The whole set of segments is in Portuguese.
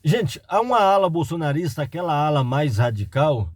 Gente, há uma ala bolsonarista, aquela ala mais radical,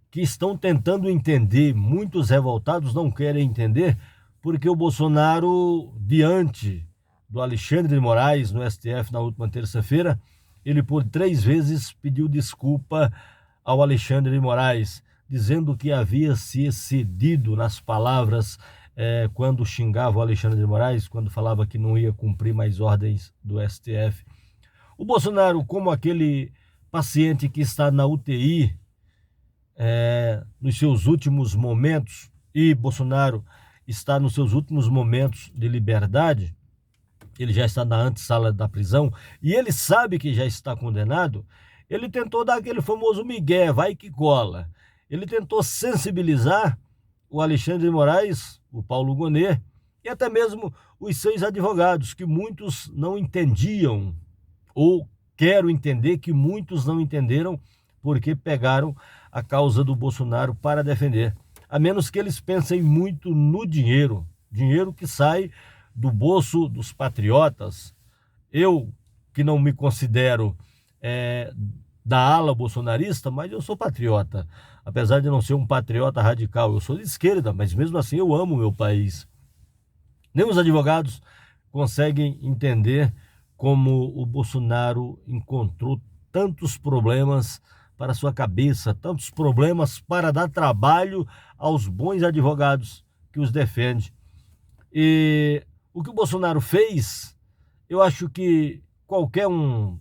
que estão tentando entender, muitos revoltados não querem entender, porque o Bolsonaro, diante do Alexandre de Moraes no STF na última terça-feira, ele por 3 vezes pediu desculpa ao Alexandre de Moraes, dizendo que havia se excedido nas palavras quando xingava o Alexandre de Moraes, quando falava que não ia cumprir mais ordens do STF. O Bolsonaro, como aquele paciente que está na UTI, nos seus últimos momentos, e Bolsonaro está nos seus últimos momentos de liberdade, ele já está na antessala da prisão, e ele sabe que já está condenado, ele tentou dar aquele famoso migué, vai que cola. Ele tentou sensibilizar o Alexandre de Moraes, o Paulo Gonet, e até mesmo os seus advogados, que muitos não entendiam, ou quero entender que muitos não entenderam, porque pegaram a causa do Bolsonaro para defender. A menos que eles pensem muito no dinheiro, dinheiro que sai do bolso dos patriotas. Eu, que não me considero da ala bolsonarista, mas eu sou patriota. Apesar de não ser um patriota radical, eu sou de esquerda, mas mesmo assim eu amo o meu país. Nem os advogados conseguem entender como o Bolsonaro encontrou tantos problemas para sua cabeça, tantos problemas para dar trabalho aos bons advogados que os defendem. E o que o Bolsonaro fez, eu acho que qualquer um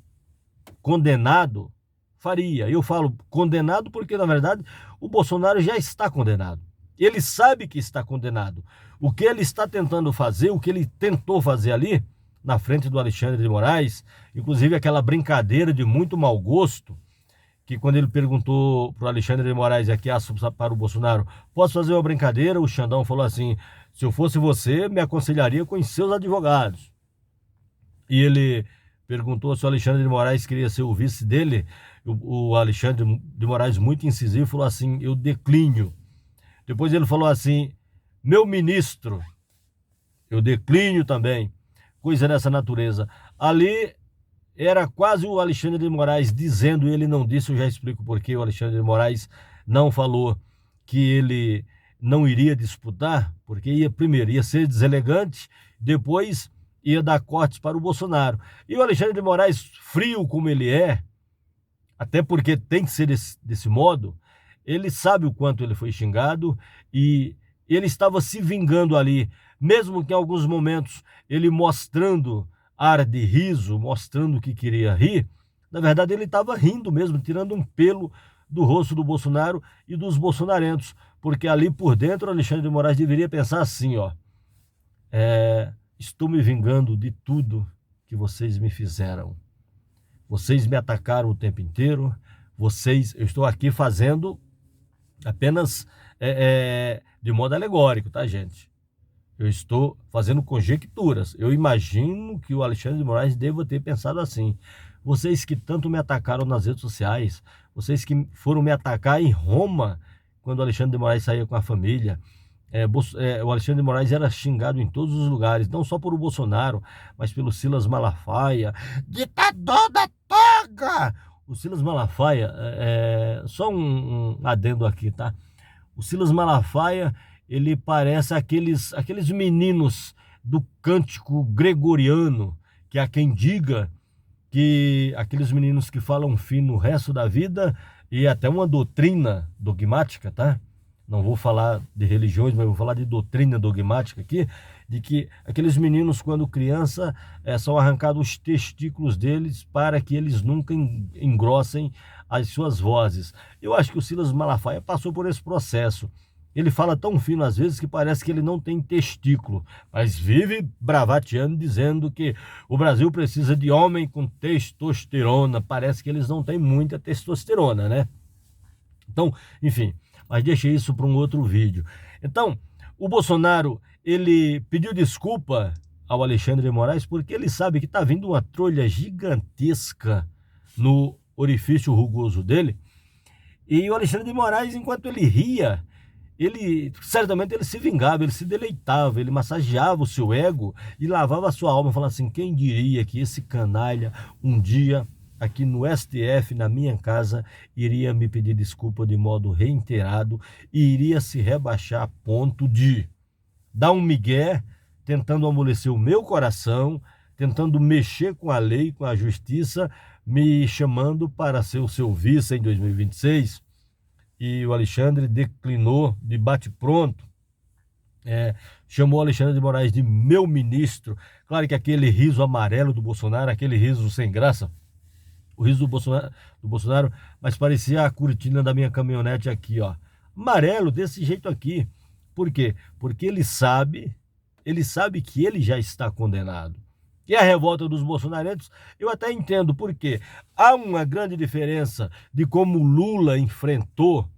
condenado faria. Eu falo condenado porque, na verdade, o Bolsonaro já está condenado. Ele sabe que está condenado. O que ele está tentando fazer, o que ele tentou fazer ali, na frente do Alexandre de Moraes, inclusive aquela brincadeira de muito mau gosto, que quando ele perguntou para o Alexandre de Moraes e aqui para o Bolsonaro, posso fazer uma brincadeira? O Xandão falou assim, se eu fosse você, me aconselharia com os seus advogados. E ele perguntou se o Alexandre de Moraes queria ser o vice dele. O Alexandre de Moraes, muito incisivo, falou assim, eu declínio. Depois ele falou assim, meu ministro, eu declínio também. Coisa dessa natureza. Ali era quase o Alexandre de Moraes dizendo, ele não disse, eu já explico por que o Alexandre de Moraes não falou que ele não iria disputar, porque primeiro ia ser deselegante, depois ia dar cortes para o Bolsonaro. E o Alexandre de Moraes, frio como ele é, até porque tem que ser desse modo, ele sabe o quanto ele foi xingado e ele estava se vingando ali, mesmo que em alguns momentos ele mostrando ar de riso, mostrando que queria rir, na verdade ele estava rindo mesmo, tirando um pelo do rosto do Bolsonaro e dos bolsonarentos, porque ali por dentro Alexandre de Moraes deveria pensar assim, ó, estou me vingando de tudo que vocês me fizeram. Vocês me atacaram o tempo inteiro, eu estou aqui fazendo apenas de modo alegórico, tá, gente? Eu estou fazendo conjecturas. Eu imagino que o Alexandre de Moraes deva ter pensado assim. Vocês que tanto me atacaram nas redes sociais, vocês que foram me atacar em Roma, quando o Alexandre de Moraes saía com a família, o Alexandre de Moraes era xingado em todos os lugares, não só por o Bolsonaro, mas pelo Silas Malafaia, ditador da toga! O Silas Malafaia, só um adendo aqui, tá? O Silas Malafaia, ele parece aqueles meninos do cântico gregoriano, que há quem diga que aqueles meninos que falam fino o resto da vida e até uma doutrina dogmática, tá? Não vou falar de religiões, mas vou falar de doutrina dogmática aqui, de que aqueles meninos, quando criança, são arrancados os testículos deles para que eles nunca engrossem as suas vozes. Eu acho que o Silas Malafaia passou por esse processo. Ele fala tão fino às vezes que parece que ele não tem testículo, mas vive bravateando dizendo que o Brasil precisa de homem com testosterona. Parece que eles não têm muita testosterona, né? Então, enfim, mas deixa isso para um outro vídeo. Então, o Bolsonaro, ele pediu desculpa ao Alexandre de Moraes porque ele sabe que está vindo uma trolha gigantesca no orifício rugoso dele. E o Alexandre de Moraes, enquanto ele ria, certamente ele se vingava, ele se deleitava, ele massageava o seu ego e lavava a sua alma, falando assim, quem diria que esse canalha um dia aqui no STF, na minha casa, iria me pedir desculpa de modo reiterado e iria se rebaixar a ponto de dar um migué, tentando amolecer o meu coração, tentando mexer com a lei, com a justiça, me chamando para ser o seu vice em 2026. E o Alexandre declinou de bate-pronto. Chamou o Alexandre de Moraes de meu ministro. Claro que aquele riso amarelo do Bolsonaro, aquele riso sem graça, o riso do Bolsonaro, mas parecia a cortina da minha caminhonete aqui, ó. Amarelo, desse jeito aqui. Por quê? Porque ele sabe que ele já está condenado. E a revolta dos bolsonarenses, eu até entendo, porque há uma grande diferença de como Lula enfrentou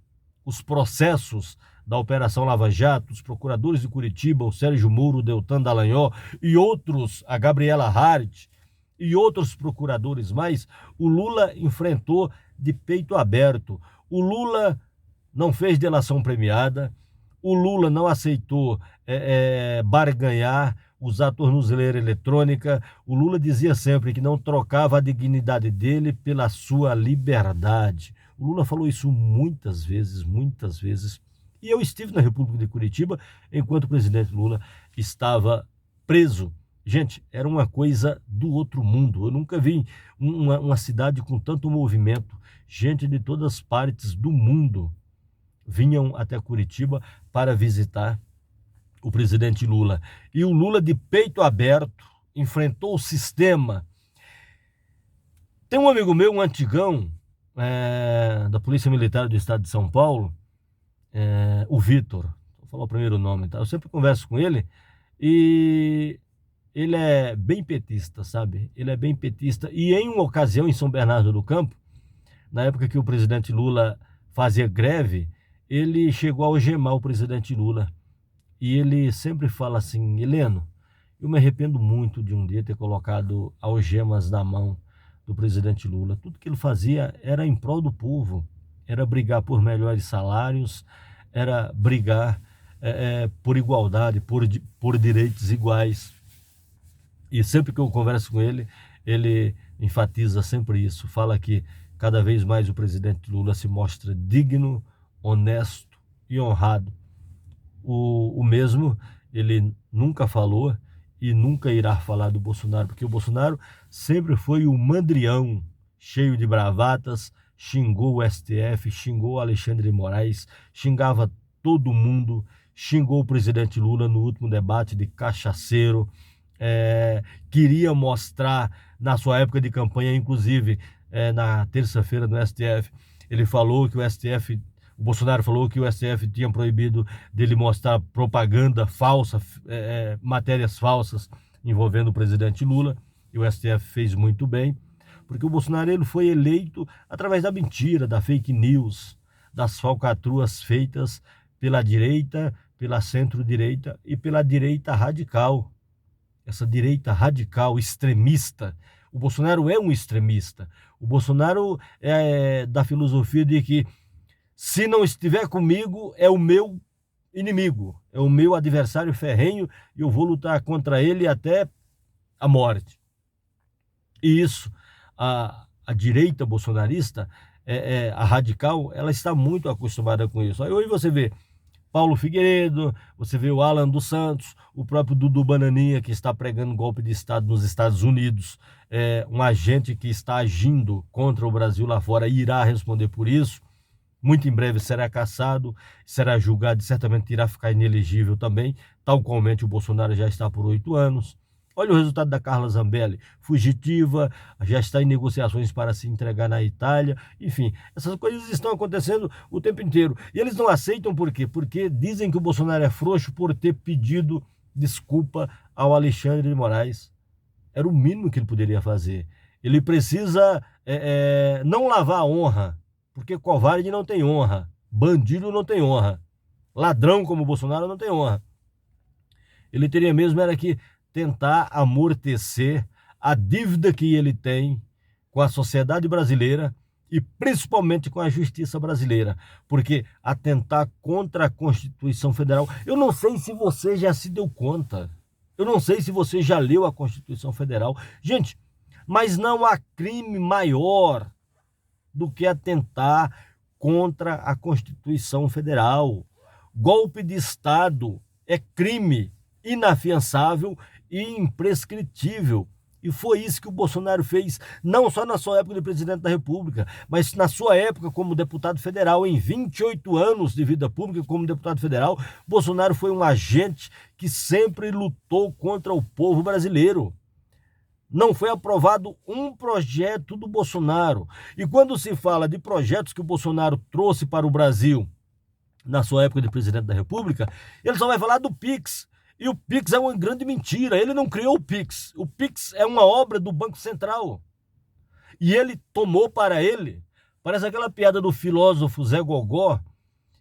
os processos da Operação Lava Jato, os procuradores de Curitiba, o Sérgio Moro, o Deltan Dallagnol e outros, a Gabriela Hart e outros procuradores mais. O Lula enfrentou de peito aberto. O Lula não fez delação premiada, o Lula não aceitou barganhar, usar tornozeleira eletrônica. O Lula dizia sempre que não trocava a dignidade dele pela sua liberdade. O Lula falou isso muitas vezes, muitas vezes. E eu estive na República de Curitiba enquanto o presidente Lula estava preso. Gente, era uma coisa do outro mundo. Eu nunca vi uma cidade com tanto movimento. Gente de todas as partes do mundo vinham até Curitiba para visitar o presidente Lula. E o Lula, de peito aberto, enfrentou o sistema. Tem um amigo meu, um antigão, da Polícia Militar do Estado de São Paulo, o Vitor, vou falar o primeiro nome, tá? Eu sempre converso com ele e ele é bem petista, sabe? Ele é bem petista. E em uma ocasião em São Bernardo do Campo, na época que o presidente Lula fazia greve, ele chegou a algemar o presidente Lula. E ele sempre fala assim: Heleno, eu me arrependo muito de um dia ter colocado algemas na mão do presidente Lula. Tudo que ele fazia era em prol do povo, era brigar por melhores salários, era brigar por igualdade, por direitos iguais. E sempre que eu converso com ele, ele enfatiza sempre isso, fala que cada vez mais o presidente Lula se mostra digno, honesto e honrado. O mesmo ele nunca falou e nunca irá falar do Bolsonaro, porque o Bolsonaro sempre foi um mandrião, cheio de bravatas, xingou o STF, xingou o Alexandre de Moraes, xingava todo mundo, xingou o presidente Lula no último debate de cachaceiro, queria mostrar na sua época de campanha, inclusive na terça-feira no STF, ele falou que o Bolsonaro falou que o STF tinha proibido dele mostrar propaganda falsa, matérias falsas envolvendo o presidente Lula, e o STF fez muito bem, porque o Bolsonaro ele foi eleito através da mentira, da fake news, das falcatruas feitas pela direita, pela centro-direita e pela direita radical. Essa direita radical, extremista. O Bolsonaro é um extremista. O Bolsonaro é da filosofia de que se não estiver comigo, é o meu inimigo, é o meu adversário ferrenho e eu vou lutar contra ele até a morte. E isso, a direita bolsonarista, a radical, ela está muito acostumada com isso. Aí hoje você vê Paulo Figueiredo, você vê o Alan dos Santos, o próprio Dudu Bananinha, que está pregando golpe de Estado nos Estados Unidos, um agente que está agindo contra o Brasil lá fora e irá responder por isso. Muito em breve será cassado, será julgado e certamente irá ficar inelegível também, tal qualmente o Bolsonaro já está por 8 anos. Olha o resultado da Carla Zambelli, fugitiva, já está em negociações para se entregar na Itália. Enfim, essas coisas estão acontecendo o tempo inteiro. E eles não aceitam por quê? Porque dizem que o Bolsonaro é frouxo por ter pedido desculpa ao Alexandre de Moraes. Era o mínimo que ele poderia fazer. Ele precisa não lavar a honra, porque covarde não tem honra, bandido não tem honra, ladrão como o Bolsonaro não tem honra. Ele teria mesmo era que tentar amortecer a dívida que ele tem com a sociedade brasileira e principalmente com a justiça brasileira, porque atentar contra a Constituição Federal, eu não sei se você já se deu conta, eu não sei se você já leu a Constituição Federal. Gente, Mas não há crime maior do que atentar contra a Constituição Federal. Golpe de Estado é crime inafiançável e imprescritível. E foi isso que o Bolsonaro fez, não só na sua época de presidente da República, mas na sua época como deputado federal. Em 28 anos de vida pública como deputado federal, Bolsonaro foi um agente que sempre lutou contra o povo brasileiro. Não foi aprovado um projeto do Bolsonaro. E quando se fala de projetos que o Bolsonaro trouxe para o Brasil na sua época de presidente da República, ele só vai falar do Pix. E o Pix é uma grande mentira. Ele não criou o Pix. O Pix é uma obra do Banco Central. E ele tomou para ele, parece aquela piada do filósofo Zé Gogó,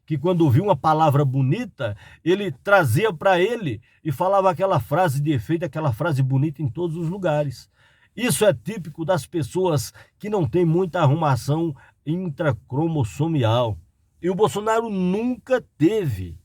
que quando viu uma palavra bonita, ele trazia para ele e falava aquela frase de efeito, aquela frase bonita em todos os lugares. Isso é típico das pessoas que não têm muita arrumação intracromossomial. E o Bolsonaro nunca teve.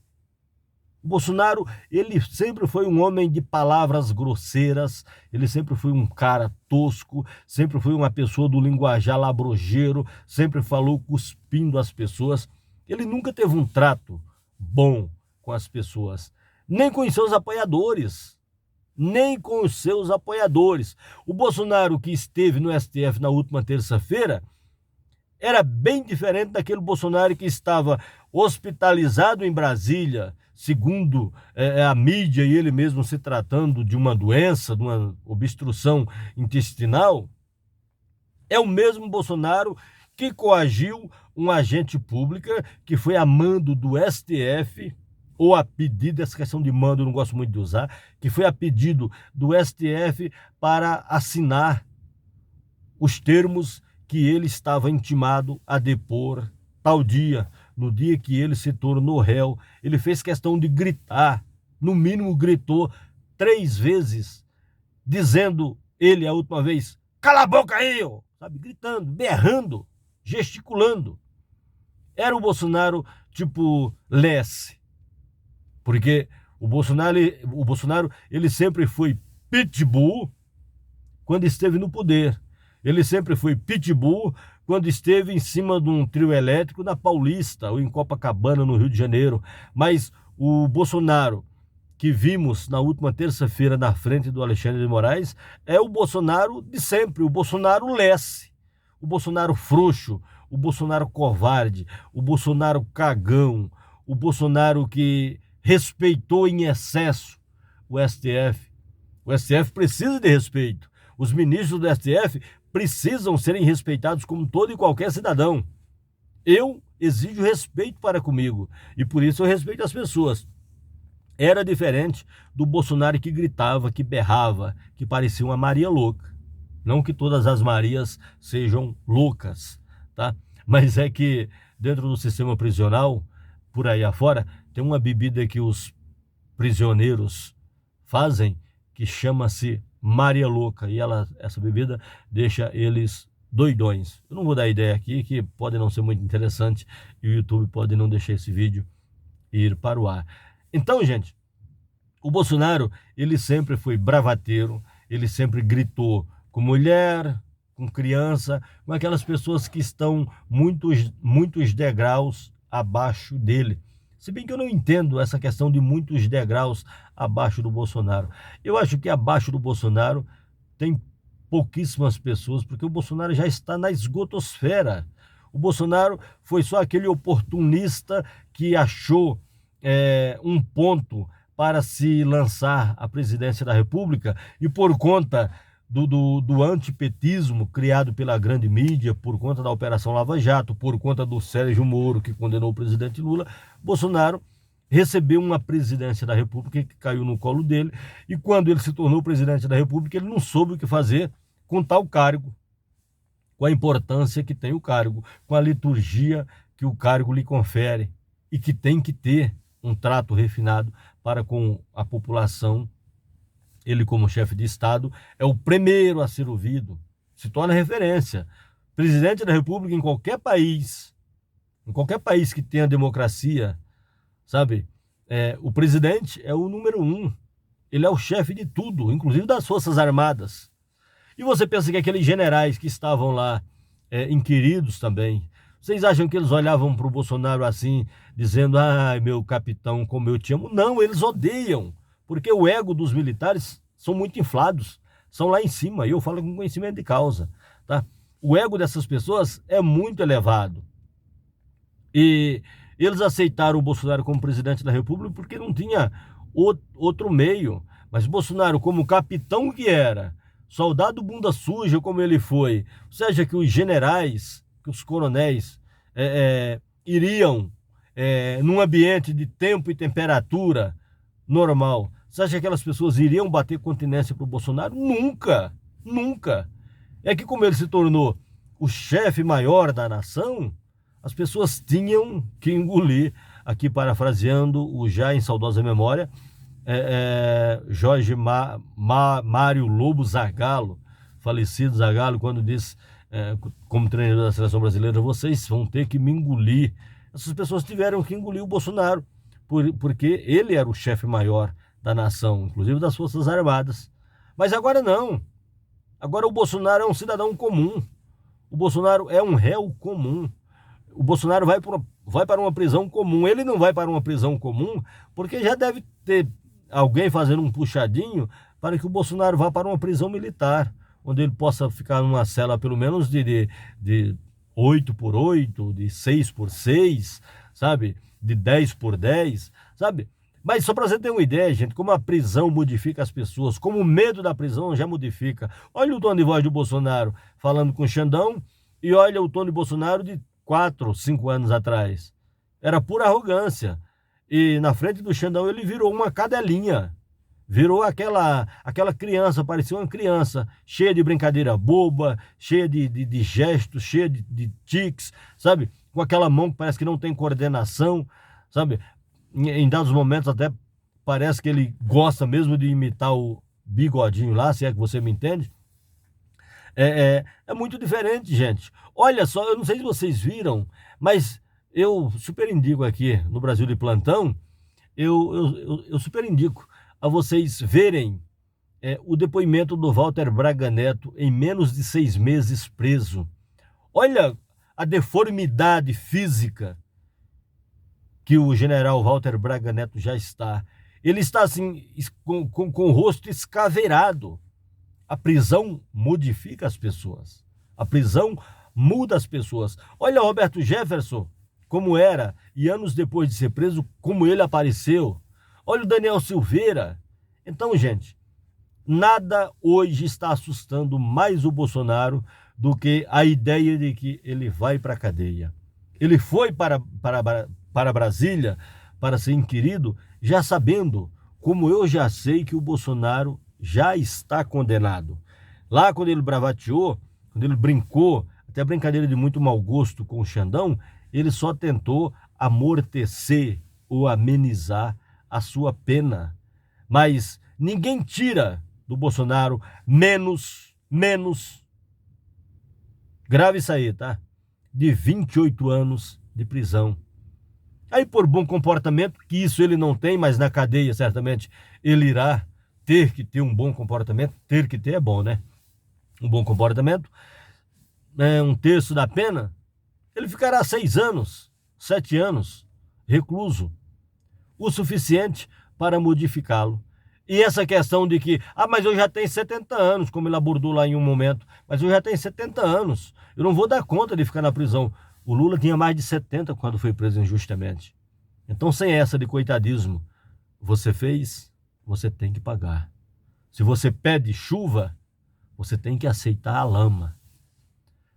O Bolsonaro, ele sempre foi um homem de palavras grosseiras, ele sempre foi um cara tosco, sempre foi uma pessoa do linguajar labrojeiro, sempre falou cuspindo as pessoas. Ele nunca teve um trato bom com as pessoas, nem com os seus apoiadores, nem com os seus apoiadores. O Bolsonaro que esteve no STF na última terça-feira era bem diferente daquele Bolsonaro que estava hospitalizado em Brasília, segundo a mídia e ele mesmo se tratando de uma doença, de uma obstrução intestinal. É o mesmo Bolsonaro que coagiu um agente pública que foi a mando do STF, ou a pedido, essa questão de mando eu não gosto muito de usar, que foi a pedido do STF para assinar os termos que ele estava intimado a depor tal dia. No dia que ele se tornou réu, ele fez questão de gritar, no mínimo gritou 3 vezes, dizendo ele a última vez, cala a boca aí, ó! Sabe, gritando, berrando, gesticulando. Era o Bolsonaro tipo Lesse, porque o Bolsonaro ele sempre foi pitbull quando esteve no poder. Ele sempre foi pitbull quando esteve em cima de um trio elétrico na Paulista ou em Copacabana, no Rio de Janeiro. Mas o Bolsonaro que vimos na última terça-feira na frente do Alexandre de Moraes é o Bolsonaro de sempre, o Bolsonaro Lesse, o Bolsonaro frouxo, o Bolsonaro covarde, o Bolsonaro cagão, o Bolsonaro que respeitou em excesso o STF. O STF precisa de respeito. Os ministros do STF precisam serem respeitados como todo e qualquer cidadão. Eu exijo respeito para comigo e por isso eu respeito as pessoas. Era diferente do Bolsonaro que gritava, que berrava, que parecia uma Maria louca. Não que todas as Marias sejam loucas, tá? Mas é que dentro do sistema prisional, por aí afora, tem uma bebida que os prisioneiros fazem que chama-se Maria Louca, e essa bebida deixa eles doidões. Eu não vou dar ideia aqui, que pode não ser muito interessante, e o YouTube pode não deixar esse vídeo ir para o ar. Então, gente, o Bolsonaro, ele sempre foi bravateiro, ele sempre gritou com mulher, com criança, com aquelas pessoas que estão muitos degraus abaixo dele. Se bem que eu não entendo essa questão de muitos degraus abaixo do Bolsonaro. Eu acho que abaixo do Bolsonaro tem pouquíssimas pessoas, porque o Bolsonaro já está na esgotosfera. O Bolsonaro foi só aquele oportunista que achou um ponto para se lançar à presidência da República e por conta do antipetismo criado pela grande mídia, por conta da Operação Lava Jato, por conta do Sérgio Moro, que condenou o presidente Lula, Bolsonaro recebeu uma presidência da República que caiu no colo dele, e quando ele se tornou presidente da República, ele não soube o que fazer com tal cargo, com a importância que tem o cargo, com a liturgia que o cargo lhe confere, e que tem que ter um trato refinado para com a população. Ele, como chefe de Estado, é o primeiro a ser ouvido, se torna referência. Presidente da República em qualquer país que tenha democracia, sabe? O presidente é o número 1. Ele é o chefe de tudo, inclusive das Forças Armadas. E você pensa que aqueles generais que estavam lá, inquiridos também, vocês acham que eles olhavam para o Bolsonaro assim, dizendo, ai, meu capitão, como eu te amo? Não, eles odeiam, porque o ego dos militares são muito inflados, são lá em cima, e eu falo com conhecimento de causa, tá? O ego dessas pessoas é muito elevado. E eles aceitaram o Bolsonaro como presidente da República porque não tinha outro meio. Mas Bolsonaro, como capitão que era, soldado bunda suja como ele foi, ou seja, que os generais, que os coronéis iriam num ambiente de tempo e temperatura normal, você acha que aquelas pessoas iriam bater continência para o Bolsonaro? Nunca, nunca. É que como ele se tornou o chefe maior da nação, as pessoas tinham que engolir, aqui parafraseando o já em saudosa memória, Jorge Mário Lobo Zagallo, falecido Zagallo, quando disse, como treinador da seleção brasileira, vocês vão ter que me engolir. Essas pessoas tiveram que engolir o Bolsonaro, porque ele era o chefe maior da nação, inclusive das Forças Armadas. Mas agora não. Agora o Bolsonaro é um cidadão comum. O Bolsonaro é um réu comum. O Bolsonaro vai para uma prisão comum. Ele não vai para uma prisão comum porque já deve ter alguém fazendo um puxadinho para que o Bolsonaro vá para uma prisão militar, onde ele possa ficar numa cela pelo menos de 8x8, de 6x6, sabe? De 10x10, sabe? Mas só para você ter uma ideia, gente, como a prisão modifica as pessoas, como o medo da prisão já modifica. Olha o tom de voz do Bolsonaro falando com o Xandão e olha o tom de Bolsonaro de 4, 5 anos atrás. Era pura arrogância. E na frente do Xandão ele virou uma cadelinha. Virou aquela criança, parecia uma criança, cheia de brincadeira boba, cheia de gestos, cheia de tiques, sabe? Com aquela mão que parece que não tem coordenação, sabe? Em dados momentos até parece que ele gosta mesmo de imitar o Bigodinho lá, se é que você me entende. É muito diferente, gente. Olha só, eu não sei se vocês viram, mas eu super indico aqui no Brasil de Plantão, eu super indico a vocês verem o depoimento do Walter Braga Neto em menos de 6 meses preso. Olha a deformidade física que o general Walter Braga Neto já está. Ele está assim, com o rosto escaveirado. A prisão modifica as pessoas. A prisão muda as pessoas. Olha Roberto Jefferson, como era, e anos depois de ser preso, como ele apareceu. Olha o Daniel Silveira. Então, gente, nada hoje está assustando mais o Bolsonaro do que a ideia de que ele vai para a cadeia. Ele foi para Brasília para ser inquirido, já sabendo, como eu já sei, que o Bolsonaro já está condenado. Lá quando ele bravateou, quando ele brincou, até brincadeira de muito mau gosto com o Xandão, ele só tentou amortecer ou amenizar a sua pena. Mas ninguém tira do Bolsonaro menos, grave isso aí, tá? De 28 anos de prisão. Aí por bom comportamento, que isso ele não tem, mas na cadeia certamente ele irá ter que ter um bom comportamento. Ter que ter é bom, né? Um bom comportamento. 1/3 da pena, ele ficará 6 anos, 7 anos recluso. O suficiente para modificá-lo. E essa questão de que, mas eu já tenho 70 anos, como ele abordou lá em um momento, mas eu já tenho 70 anos, eu não vou dar conta de ficar na prisão. O Lula tinha mais de 70 quando foi preso injustamente. Então, sem essa de coitadismo, você fez, você tem que pagar. Se você pede chuva, você tem que aceitar a lama.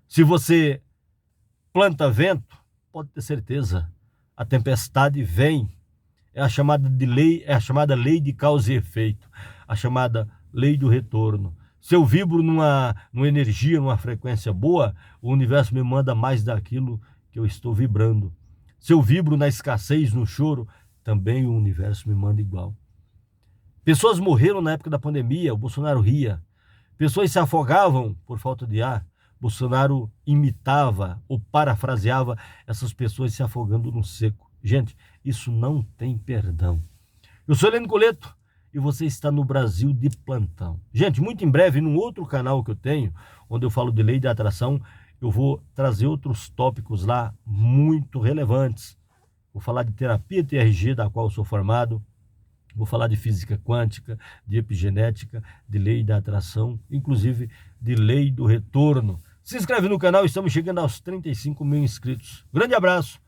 Se você planta vento, pode ter certeza, a tempestade vem. É a chamada lei de causa e efeito, a chamada lei do retorno. Se eu vibro numa energia, numa frequência boa, o universo me manda mais daquilo que eu estou vibrando. Se eu vibro na escassez, no choro, também o universo me manda igual. Pessoas morreram na época da pandemia, o Bolsonaro ria. Pessoas se afogavam por falta de ar, Bolsonaro imitava ou parafraseava essas pessoas se afogando no seco. Gente, isso não tem perdão. Eu sou Heleno Coleto e você está no Brasil de plantão. Gente, muito em breve, num outro canal que eu tenho, onde eu falo de lei da atração, eu vou trazer outros tópicos lá muito relevantes. Vou falar de terapia TRG, da qual eu sou formado. Vou falar de física quântica, de epigenética, de lei da atração, inclusive de lei do retorno. Se inscreve no canal, estamos chegando aos 35 mil inscritos. Grande abraço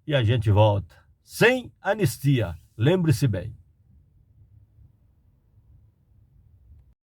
e a gente volta. Sem anistia, lembre-se bem.